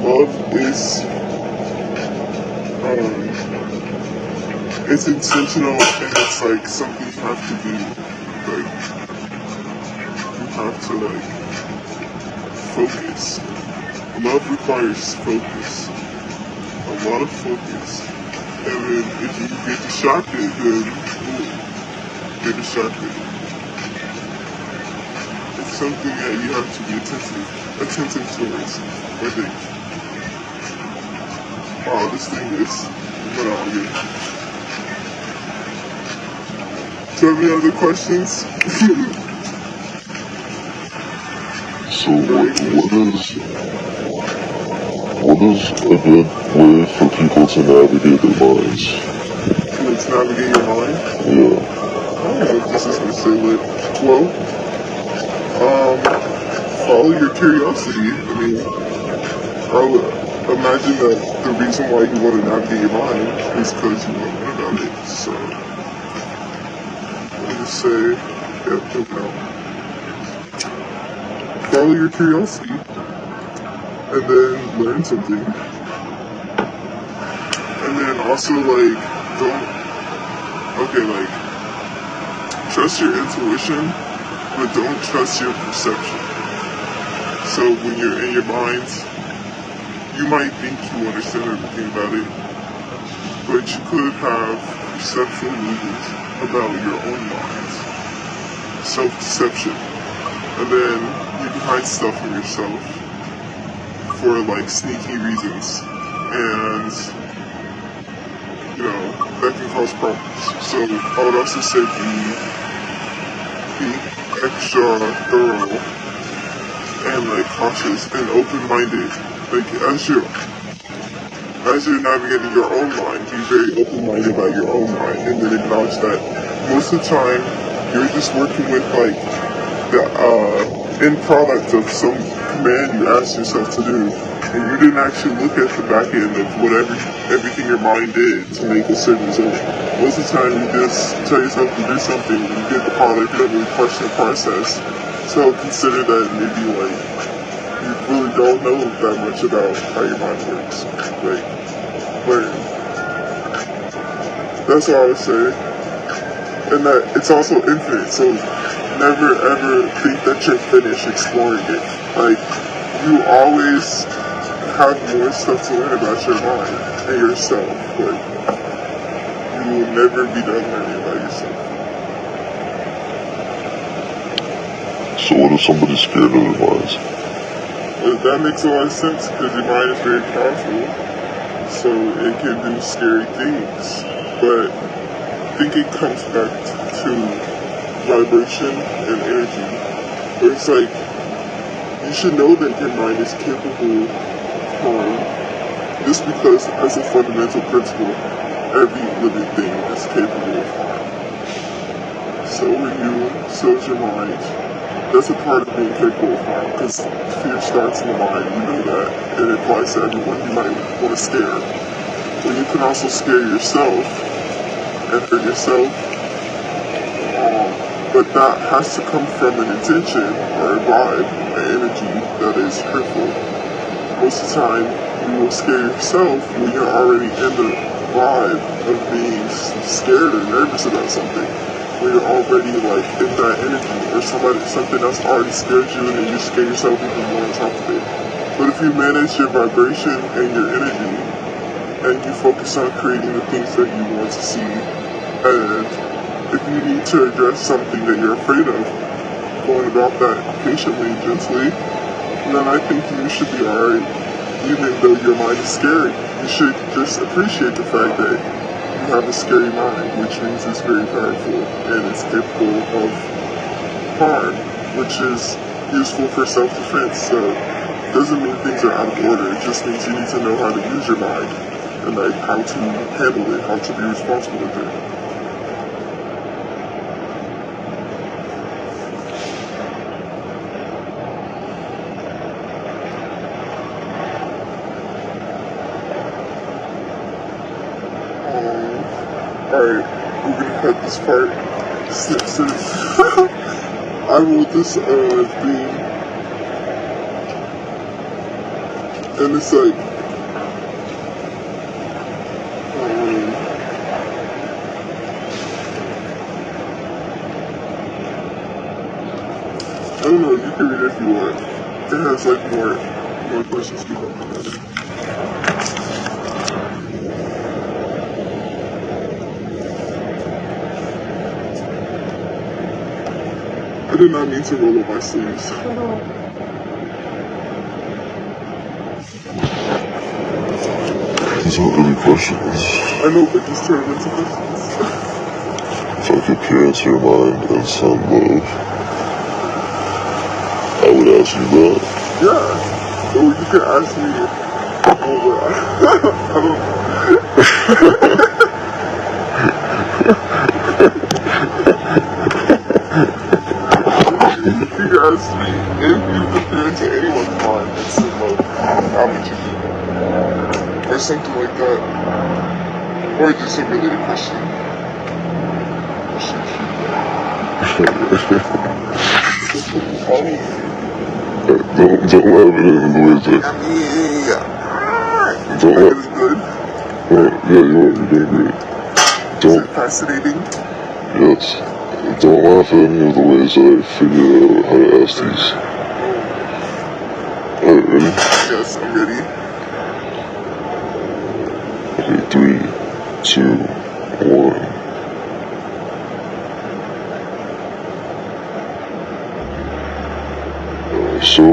love is, it's intentional, and it's like something you have to do. Like, you have to, like, focus. Love requires focus. A lot of focus. And then if you get distracted, then get distracted. It's something that you have to be attentive towards, I think. Wow, this thing is went out again. Do you have any other questions? So what is a good way for people to navigate their minds? To navigate your mind? Yeah. I don't know if this is going to say lit. Well, follow your curiosity. I mean, I would imagine that the reason why you want to navigate your mind is because you want to learn about it. So, let me just say, follow your curiosity and then learn something. And then also, like, trust your intuition, but don't trust your perception. So when you're in your mind, you might think you understand everything about it, but you could have perceptual illusions about your own mind. Self-deception. And then you can hide stuff from yourself for, like, sneaky reasons. And, you know, that can cause problems. So I would also say be extra thorough and, like, cautious and open-minded. Like, as you're navigating your own mind, be very open-minded about your own mind, and then acknowledge that most of the time you're just working with, like, the end product of some command you asked yourself to do, and you didn't actually look at the back end of everything your mind did to make a certain result. Most of the time you just tell yourself to do something, and you get the product, you don't really question the process. So consider that maybe, like, you really don't know that much about how your mind works. Like, learn. That's all I would say. And that it's also infinite, so never ever think that you're finished exploring it. Like, you always have more stuff to learn about your mind and yourself, but you will never be done learning about yourself. So what if somebody's scared of their minds? Well, that makes a lot of sense, because your mind is very powerful, so it can do scary things. But I think it comes back to vibration and energy. Where it's like, you should know that your mind is capable of harm, just because, as a fundamental principle, every living thing is capable of harm. So is your mind. That's a part of being capable of harm, because fear starts in the mind, you know that, and it applies to everyone you might want to scare. But you can also scare yourself and hurt yourself, but that has to come from an intention or a vibe, an energy that is hurtful. Most of the time, you will scare yourself when you're already in the vibe of being scared or nervous about something. When you're already, like, in that energy, or something else already scared you, and then you scare yourself even more on top of it. But if you manage your vibration and your energy, and you focus on creating the things that you want to see, and if you need to address something that you're afraid of, going about that patiently and gently, then I think you should be alright. Even though your mind is scary, you should just appreciate the fact that you have a scary mind, which means it's very powerful and it's capable of harm, which is useful for self-defense. So it doesn't mean things are out of order, it just means you need to know how to use your mind and, like, how to handle it, how to be responsible with it. Alright, we're gonna cut this part. Snip. I wrote this theme And it's like, I don't know, you can read it if you want. It has like more questions to go. I did not mean to roll up my sleeves. These aren't really questions. I know, but just turn them into questions. If I could peer into your mind and send love, I would ask you that. Yeah. Or you could ask me. Oh, well, I don't know. You could ask me if you could peer into anyone's mind and send love, how would you do that? Or something like that. Or just a related question. Don't laugh at it in the way that. Don't laugh. Is it good? Yeah, you're doing great. Is Don't. it fascinating? Yes. Don't laugh at any of the ways that I figured out how to ask these. Alright, ready? Yes, I'm ready. Okay, 3, 2, 1. So,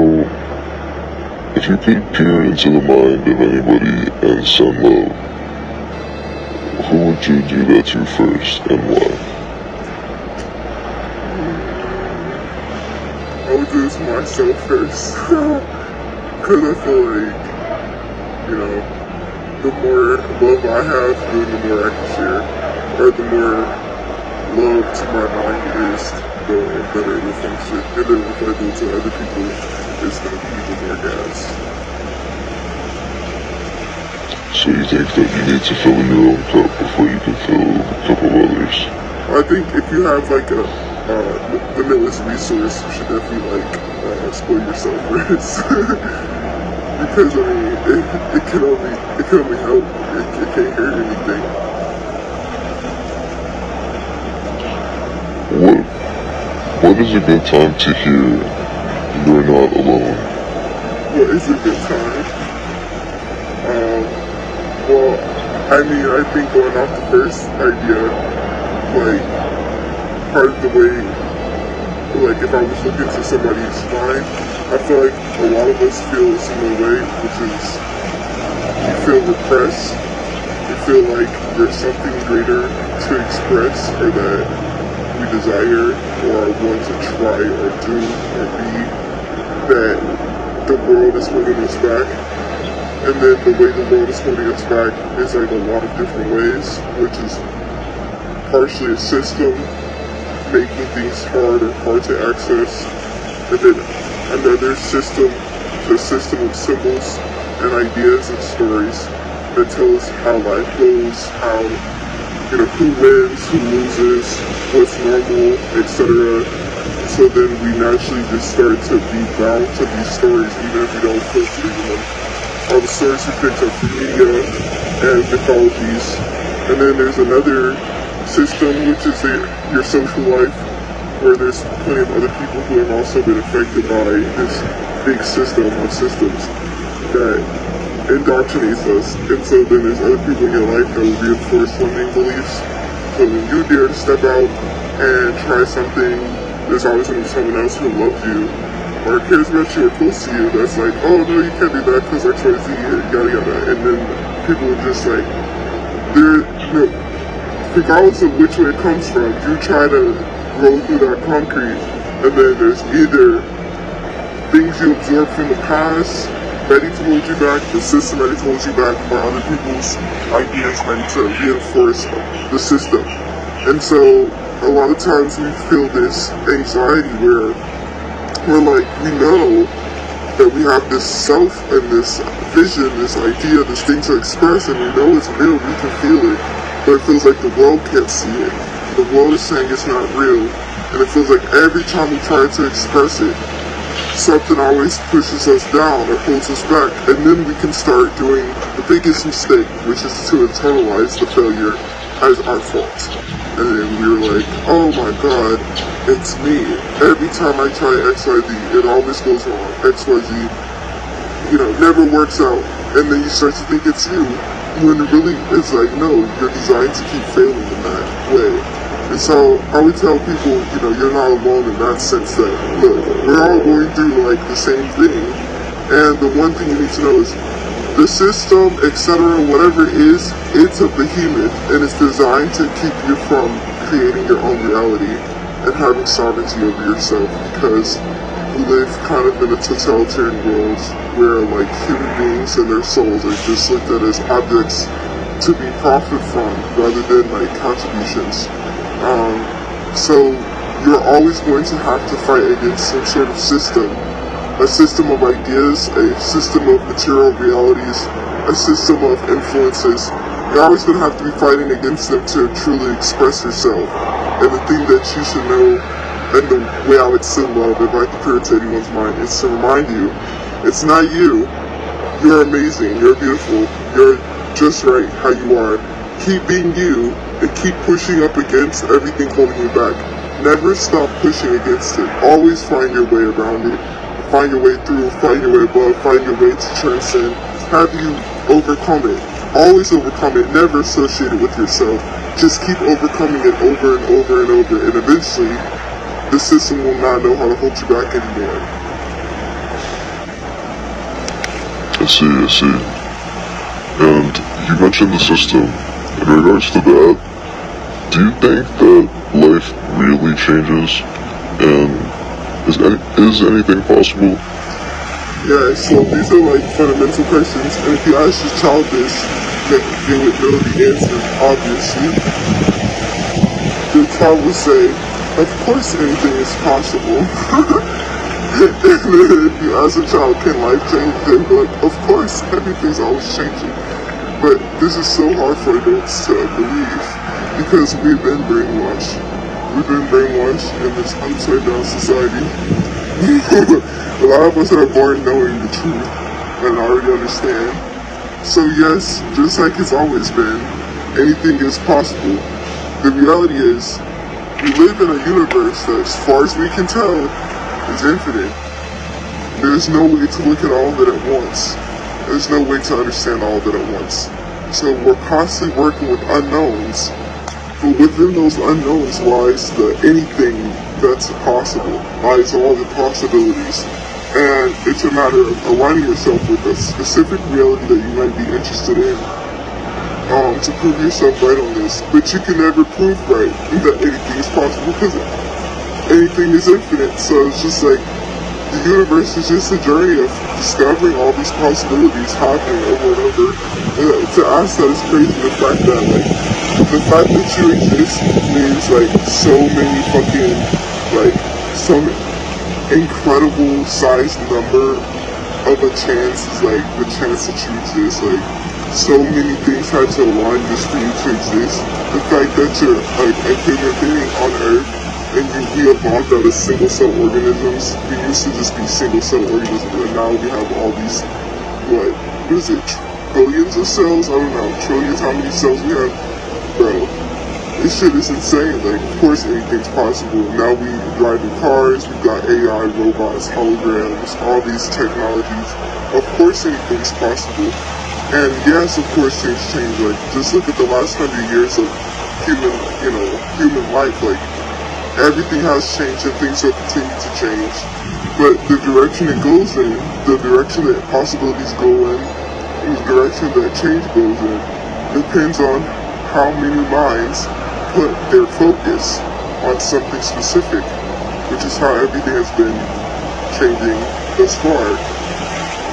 if you could peer into the mind of anybody and send love, who would you do that to first and why? I would do this myself first. Because I feel like, you know, the more love I have, then the more I can share. Or the more love to my mind is, the better it will function. And then if I do it to other people, it's going to be even more gas. So you think that you need to fill your own cup before you can fill the cup of others? I think if you have like a limitless resource, you should definitely like spoil yourself first. Because I mean, it can only help. It can't hurt anything. What is a good time to hear you're not alone? What is a good time? Well, I mean, I think going off the first idea, like, part of the way, like, if I was looking to somebody's mind, I feel like a lot of us feel a similar way, which is, you feel repressed, you feel like there's something greater to express, or that we desire, or want to try, or do, or be, that the world is holding us back. And then the way the world is holding us back is like a lot of different ways, which is partially a system, making things hard to access, and then another system, the system of symbols and ideas and stories that tell us how life goes, how, you know, who wins, who loses, what's normal, etc. So then we naturally just start to be bound to these stories, even if we don't feel to them. All the stories we picked up from media and mythologies. And then there's another system, which is your social life, where there's plenty of other people who have also been affected by this big system of systems that indoctrinates us. And so then there's other people in your life that will reinforce limiting beliefs. So when you dare to step out and try something, there's always going to be someone else who loves you or cares about you or close to you that's like, oh no, you can't do that because X, Y, Z, yada yada. And then people are just like, they're, you know, regardless of which way it comes from, you try to roll through that concrete, and then there's either things you absorb from the past ready to hold you back, the system ready to hold you back, or other people's ideas ready to reinforce the system. And so a lot of times we feel this anxiety where we're like, we know that we have this self and this vision, this idea, this thing to express, and we know it's real, we can feel it, but it feels like the world can't see it. The world is saying it's not real, and it feels like every time we try to express it, something always pushes us down or holds us back, and then we can start doing the biggest mistake, which is to internalize the failure as our fault. And then we're like, oh my god, it's me. Every time I try XYZ, it always goes wrong. XYZ, never works out. And then you start to think it's you, when really it's like, no, you're designed to keep failing in that way. And so I would tell people, you're not alone in that sense that, look, we're all going through like the same thing. And the one thing you need to know is the system, etc., whatever it is, it's a behemoth, and it's designed to keep you from creating your own reality and having sovereignty over yourself, because we live kind of in a totalitarian world where like human beings and their souls are just looked at as objects to be profited from rather than like contributions. So you're always going to have to fight against some sort of system, a system of ideas, a system of material realities, a system of influences. You're always going to have to be fighting against them to truly express yourself. And the thing that you should know, and the way I would send love, if I could put it to anyone's mind, is to remind you, it's not you. You're amazing, you're beautiful, you're just right how you are. Keep being you, and keep pushing up against everything holding you back. Never stop pushing against it. Always find your way around it. Find your way through, find your way above, find your way to transcend. Have you overcome it. Always overcome it. Never associate it with yourself. Just keep overcoming it over and over and over. And eventually, the system will not know how to hold you back anymore. I see. And you mentioned the system. In regards to that, do you think that life really changes? And is anything possible? Yeah, so these are like fundamental questions, and if you ask your child this, they would know the answer, obviously. The child would say, of course anything is possible. And then if you ask a child, can life change? They'll be like, of course, everything's always changing. But this is so hard for adults to believe, because we've been brainwashed. We've been brainwashed in this upside down society. A lot of us are born knowing the truth and already understand. So yes, just like it's always been, anything is possible. The reality is, we live in a universe that, as far as we can tell, is infinite. There's no way to look at all of it at once. There's no way to understand all of it at once. So we're constantly working with unknowns, but within those unknowns lies the anything that's possible, lies all the possibilities. And it's a matter of aligning yourself with a specific reality that you might be interested in, to prove yourself right on this. But you can never prove right that anything is possible, because anything is infinite. So it's just like, the universe is just a journey of discovering all these possibilities happening over and over. And to ask that is crazy. The fact that you exist means like so many fucking, like some incredible sized number of a chance is like the chance that you exist. Like so many things had to align just for you to exist. The fact that you're like a human being on Earth, and we evolved out of single-cell organisms. We used to just be single-cell organisms, and now we have all these, what is it, billions of cells? I don't know, trillions, how many cells we have? Bro, this shit is insane. Like, of course anything's possible. Now we drive in cars, we've got AI, robots, holograms, all these technologies. Of course anything's possible. And yes, of course things change. Like, just look at the last 100 years of human life. Like, everything has changed and things will continue to change. But the direction it goes in, the direction that possibilities go in, and the direction that change goes in, depends on how many minds put their focus on something specific, which is how everything has been changing thus far.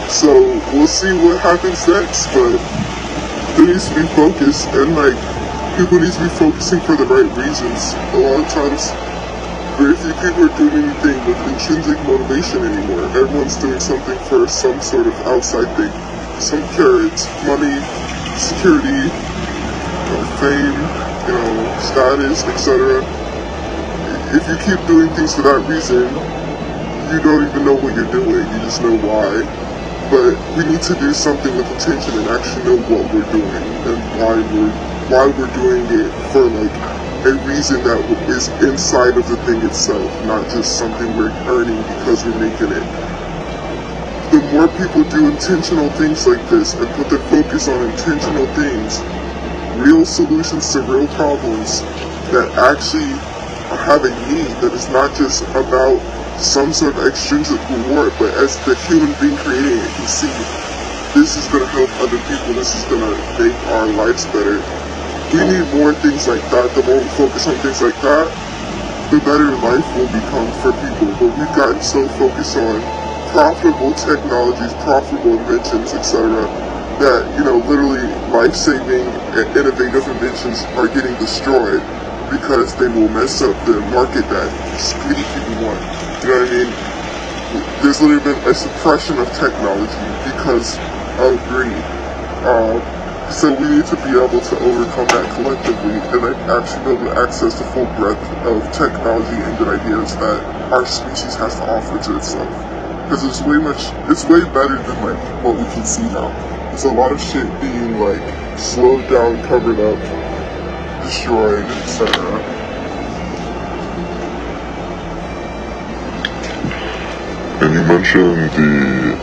So we'll see what happens next, but there needs to be focus, and like, people need to be focusing for the right reasons. A lot of times, very few people are doing anything with intrinsic motivation anymore. Everyone's doing something for some sort of outside thing. Some carrots, money, security, fame, status, etc. If you keep doing things for that reason, you don't even know what you're doing, you just know why. But we need to do something with intention and actually know what we're doing and why we're doing it for like a reason that is inside of the thing itself, not just something we're earning because we're making it. The more people do intentional things like this and put their focus on intentional things, real solutions to real problems that actually have a need that is not just about some sort of extrinsic reward, but as the human being creating it can see, this is going to help other people, this is going to make our lives better. We need more things like that. The more we focus on things like that, the better life will become for people. But we've gotten so focused on profitable technologies, profitable inventions, etc., that, literally life-saving and innovative inventions are getting destroyed because they will mess up the market that greedy people want. You know what I mean? There's literally been a suppression of technology because of greed. So we need to be able to overcome that collectively and actually be able to access the full breadth of technology and good ideas that our species has to offer to itself. Because it's way better than like what we can see now. There's a lot of shit being like slowed down, covered up, destroyed, etc. And you mentioned the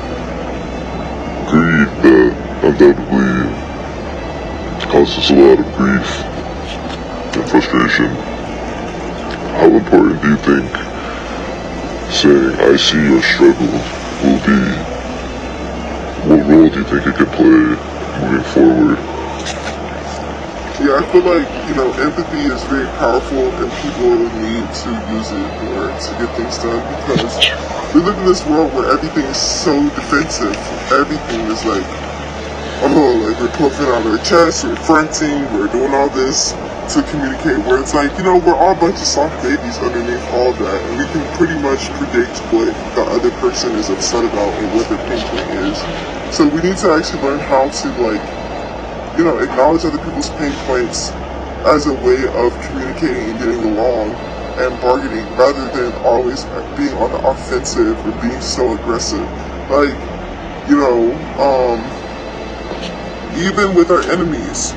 greed that undoubtedly causes a lot of grief and frustration. How important do you think saying "I see your struggle" will be? What role do you think it could play moving forward? Yeah, I feel like, empathy is very powerful and people need to use it in order to get things done because we live in this world where everything is so defensive. Everything is like, we're puffing out our chest, we're fronting, we're doing all this to communicate, where it's like, we're all a bunch of soft babies underneath all that, and we can pretty much predict what the other person is upset about and what their pain point is. So we need to actually learn how to, acknowledge other people's pain points as a way of communicating and getting along and bargaining, rather than always being on the offensive or being so aggressive. Even with our enemies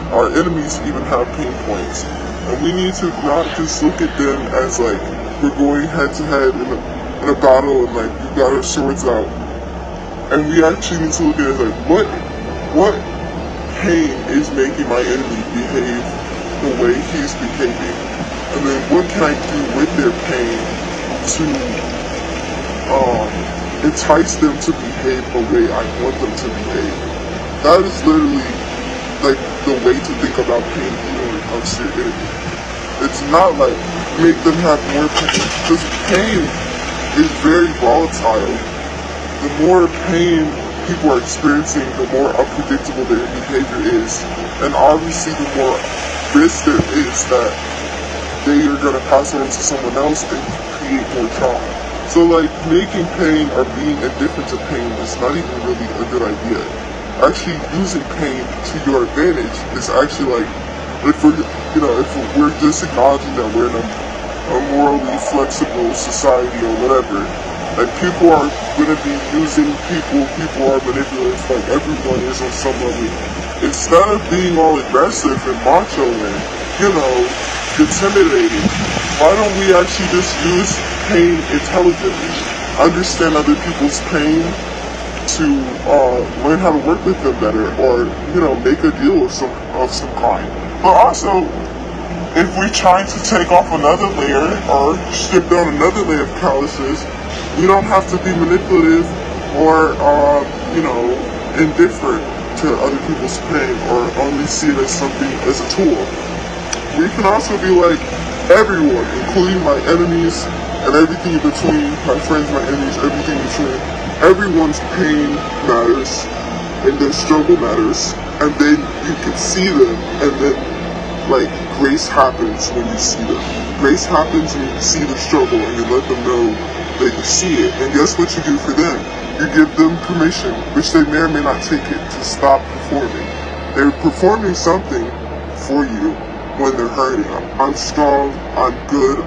even have pain points. And we need to not just look at them as like we're going head to head in a battle and like we've got our swords out. And we actually need to look at it as like, what pain is making my enemy behave the way he's behaving? And then what can I do with their pain to entice them to behave the way I want them to behave? That is literally like the way to think about pain when it comes to your enemy. It's not like make them have more pain, because pain is very volatile. The more pain people are experiencing, the more unpredictable their behavior is. And obviously the more risk there is that they are going to pass on to someone else and create more trauma. So making pain or being indifferent to pain is not even really a good idea. Actually using pain to your advantage is actually if we're just acknowledging that we're in a morally flexible society or whatever, people are going to be using people are manipulative, everyone is on some level. Instead of being all aggressive and macho and, intimidating, why don't we actually just use pain intelligently, understand other people's pain, to learn how to work with them better, or make a deal of some kind. But also, if we're trying to take off another layer or strip down another layer of calluses, we don't have to be manipulative or indifferent to other people's pain or only see it as a tool. We can also be like everyone, including my enemies and everything in between, my friends, my enemies, everything in between. Everyone's pain matters, and their struggle matters, and then you can see them, and then, grace happens when you see them. Grace happens when you see the struggle, and you let them know that you see it, and guess what you do for them? You give them permission, which they may or may not take it, to stop performing. They're performing something for you when they're hurting. I'm strong, I'm good,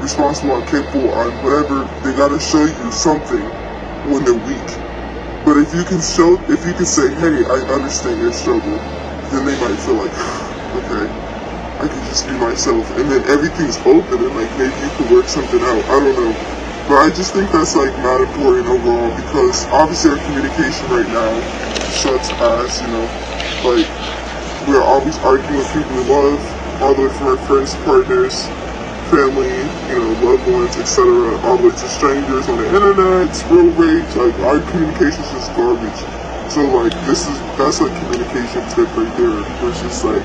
responsible and capable on whatever. They gotta show you something when they're weak. But if you can say, hey, I understand your struggle, then they might feel like, okay, I can just be myself, and then everything's open, and like maybe you can work something out. I don't know, but I just think that's like not important overall, because obviously our communication right now sucks ass. Like we're always arguing with people we love, all the way from our friends, partners, family, loved ones, etc., all the way to strangers on the internet, road rage. Like our communication is just garbage. So like that's like communication tip right there. It's just like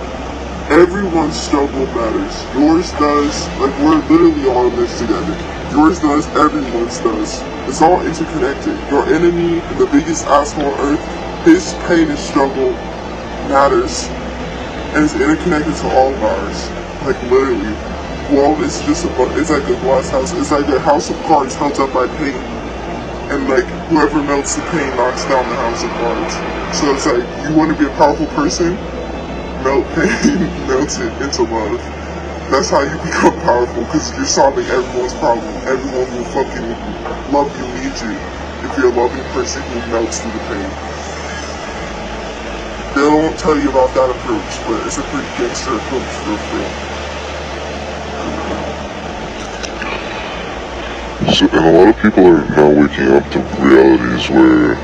everyone's struggle matters. Yours does. Like we're literally all in this together. Yours does. Everyone's does. It's all interconnected. Your enemy, the biggest asshole on earth, his pain and struggle matters, and it's interconnected to all of ours. Like literally. Well, it's like a glass house. It's like a house of cards held up by pain. And like whoever melts the pain knocks down the house of cards. So it's like you want to be a powerful person, melt pain, melt it into love. That's how you become powerful, because you're solving everyone's problem. Everyone will fucking love you, need you, if you're a loving person who melts through the pain. They won't tell you about that approach, but it's a pretty gangster approach for real. So, and a lot of people are now waking up to realities where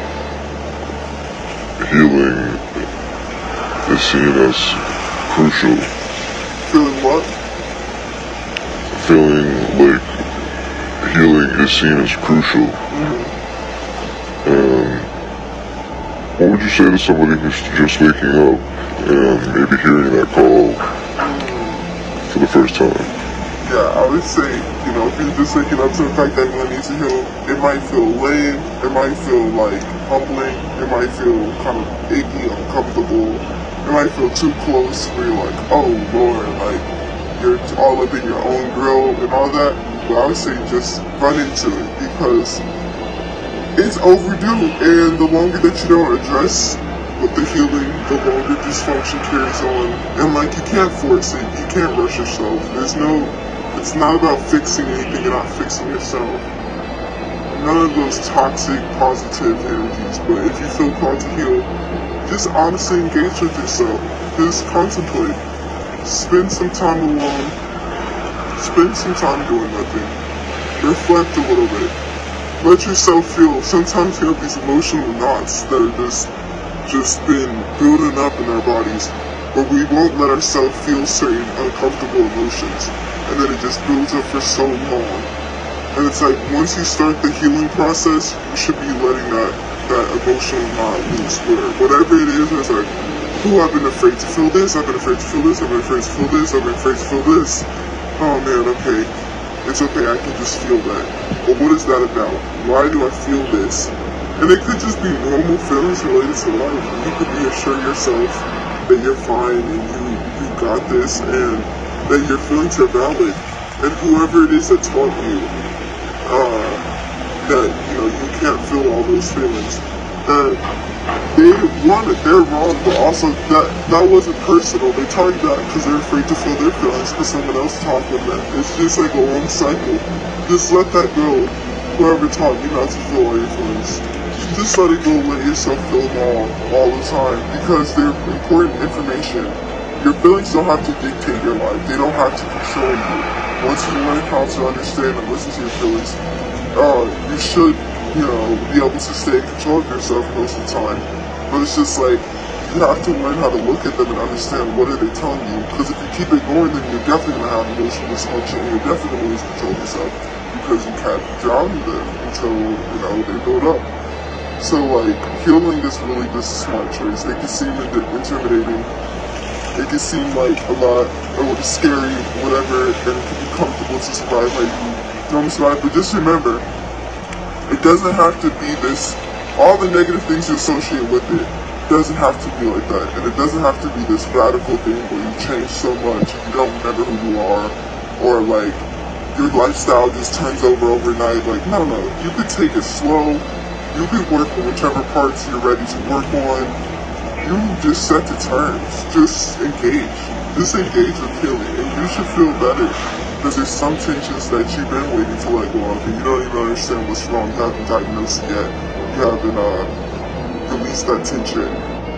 healing is seen as crucial. Feeling what? Feeling like healing is seen as crucial. And what would you say to somebody who's just waking up and maybe hearing that call for the first time? Yeah, I would say, if you're just waking up to the fact that everyone needs to heal, it might feel lame, it might feel like humbling, it might feel kind of icky, uncomfortable, it might feel too close where you're like, oh Lord, like you're all up in your own grill and all that. But I would say just run into it, because it's overdue, and the longer that you don't address with the healing, the longer dysfunction carries on. And like you can't force it, you can't rush yourself. It's not about fixing anything, you're not fixing yourself. None of those toxic, positive energies. But if you feel called to heal, just honestly engage with yourself. Just contemplate. Spend some time alone. Spend some time doing nothing. Reflect a little bit. Let yourself feel. Sometimes you have these emotional knots that are just been building up in our bodies, but we won't let ourselves feel certain uncomfortable emotions. And then it just builds up for so long. And it's like, once you start the healing process, you should be letting that emotional knot loose. Where whatever it is, it's like, I've been afraid to feel this, I've been afraid to feel this, I've been afraid to feel this, I've been afraid to feel this. Oh man, okay. It's okay, I can just feel that. But what is that about? Why do I feel this? And it could just be normal feelings related to life. You could reassure yourself that you're fine and you got this, and that your feelings are valid, and whoever it is that taught you that you can't feel all those feelings, they're wrong, but also that wasn't personal. They taught you that because they're afraid to feel their feelings because someone else taught them that. It's just like a long cycle. Just let that go. Whoever taught you not to feel all your feelings, just let it go. Let yourself feel them all the time, because they're important information. Your feelings don't have to dictate your life. They don't have to control you. Once you learn how to understand and listen to your feelings, you should, be able to stay in control of yourself most of the time. But it's just like, you have to learn how to look at them and understand what are they telling you. Because if you keep ignoring them, you're definitely going to have emotional dysfunction, and you're definitely going to lose control of yourself, because you can't drown them until, they build up. So like, healing is really just a smart choice. It can seem intimidating. It can seem like a lot, or scary, whatever, and it can be comfortable to survive how you normally survive. But just remember, it doesn't have to be this, all the negative things you associate with it doesn't have to be like that. And it doesn't have to be this radical thing where you change so much and you don't remember who you are, or like, your lifestyle just turns over overnight. Like, no. You could take it slow. You could work on whichever parts you're ready to work on. You just set the terms. Just engage. Just engage with healing, and you should feel better. Because there's some tensions that you've been waiting to let go of, and you don't even understand what's wrong. You haven't diagnosed it yet. You haven't released that tension.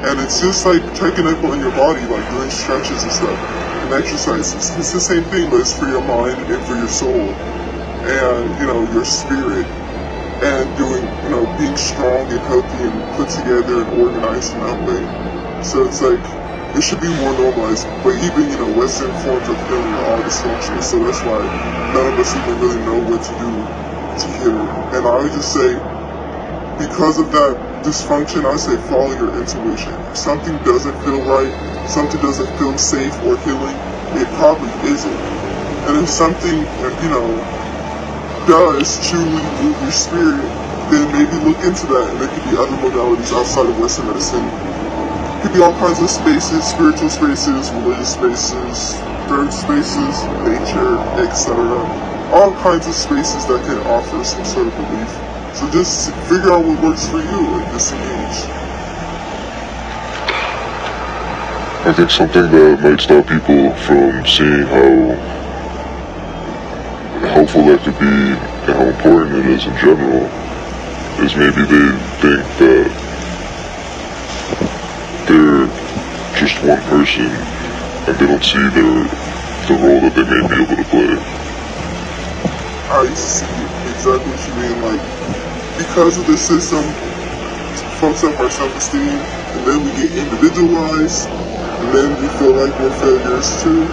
And it's just like checking up on your body, like doing stretches and stuff, and exercises. It's the same thing, but it's for your mind and for your soul, and, you know, your spirit. And doing, you know, being strong and healthy and put together and organized in that way. So it's like, it should be more normalized. But even, you know, Western forms of healing are all dysfunctional. So that's why none of us even really know what to do to heal. And I would just say, because of that dysfunction, I say follow your intuition. If something doesn't feel right, something doesn't feel safe or healing, it probably isn't. And if something, you know, does truly move your spirit, then maybe look into that. And there could be other modalities outside of Western medicine. It could be all kinds of spaces, spiritual spaces, religious spaces, third spaces, nature, etc. All kinds of spaces that can offer some sort of relief. So just figure out what works for you and disengage. I think something that might stop people from seeing how helpful that could be and how important it is in general is maybe they think that they're just one person and they don't see the role that they may be able to play. I see exactly what you mean. Like, because of the system, fucks up our self-esteem, and then we get individualized, and then we feel like we're failures too.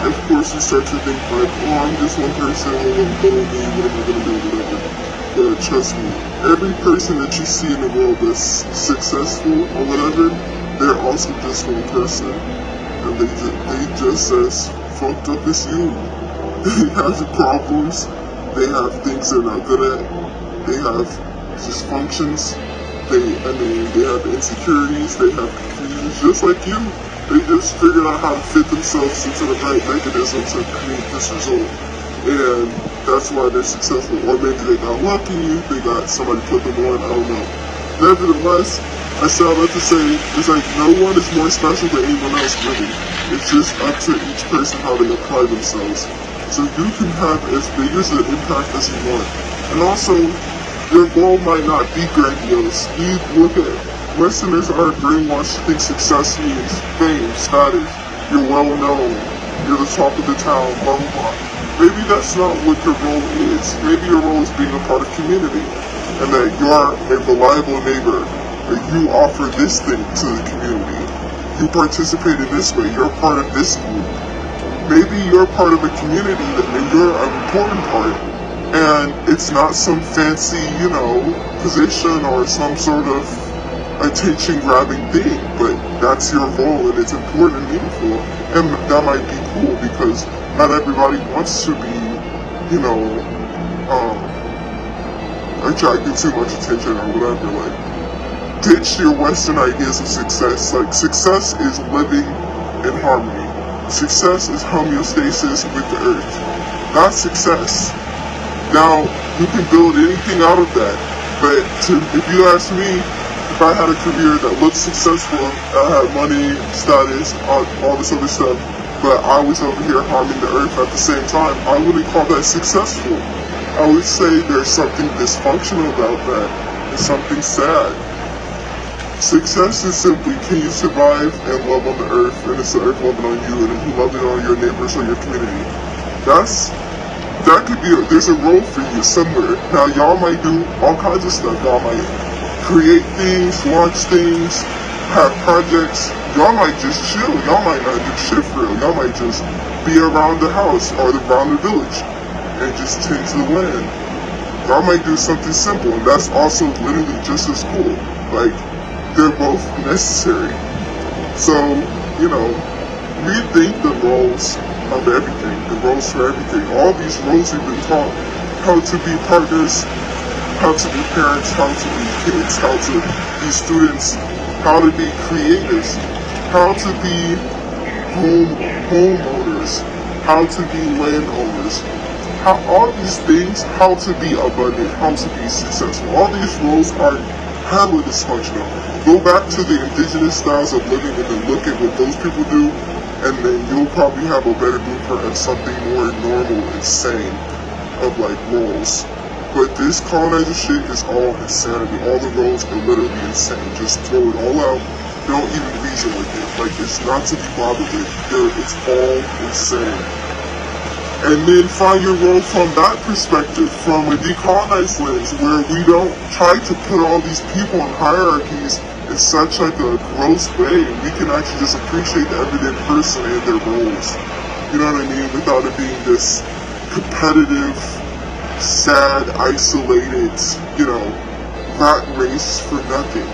Of course, you start to think like, oh, I'm just one person, what am I going to do, what am I going to do, whatever. But trust me, every person that you see in the world that's successful or whatever, they're also just one person. And they just as fucked up as you. They have problems, they have things they're not good at, they have dysfunctions, they have insecurities, they have confusions, just like you. They just figured out how to fit themselves into the right mechanism to create this result. And that's why they're successful. Or maybe they got lucky, they got somebody put them on, I don't know. Nevertheless, I say all that to say, it's like no one is more special than anyone else, really. It's just up to each person how they apply themselves. So you can have as big as an impact as you want. And also, your goal might not be grandiose. You look at Westerners are brainwashed to think success means fame, status, you're well known, you're the top of the town, blah blah blah. Maybe that's not what your role is. Maybe your role is being a part of community, and that you are a reliable neighbor, that you offer this thing to the community. You participate in this way, you're a part of this group. Maybe you're part of a community and you're an important part. And it's not some fancy, you know, position or some sort of attention-grabbing thing, but that's your role and it's important and meaningful. And that might be cool because not everybody wants to be, you know, attracting too much attention or whatever. Like, ditch your Western ideas of success. Like, success is living in harmony. Success is homeostasis with the earth. That's success. Now, you can build anything out of that, but if you ask me, if I had a career that looked successful, I had money, status, all this other stuff, but I was over here harming the earth at the same time, I wouldn't call that successful. I would say there's something dysfunctional about that. There's something sad. Success is simply, can you survive and love on the earth, and it's the earth loving on you, and you loving on your neighbors or your community. That could be, there's a role for you somewhere. Now, y'all might do all kinds of stuff. Y'all might create things, launch things, have projects. Y'all might just chill. Y'all might not do shit for real. Y'all might just be around the house or around the village and just tend to the land. Y'all might do something simple, and that's also literally just as cool. Like, they're both necessary. So, you know, rethink the roles of everything, the roles for everything. All these roles we've been taught, how to be partners, how to be parents, how to be kids, how to be students, how to be creators, how to be homeowners, how to be landowners, all these things, how to be abundant, how to be successful. All these roles are hella dysfunctional. Go back to the indigenous styles of living and then look at what those people do. and then you'll probably have a better blueprint of something more normal and sane of like roles. But this colonizer shit is all insanity. All the roles are literally insane. Just throw it all out. Don't even reason with it. Like, it's not to be bothered with. It's all insane. And then find your role from that perspective, from a decolonized lens, where we don't try to put all these people in hierarchies in such like a gross way, and we can actually just appreciate the everyday person and their roles. You know what I mean? Without it being this competitive, sad, isolated, rat race for nothing.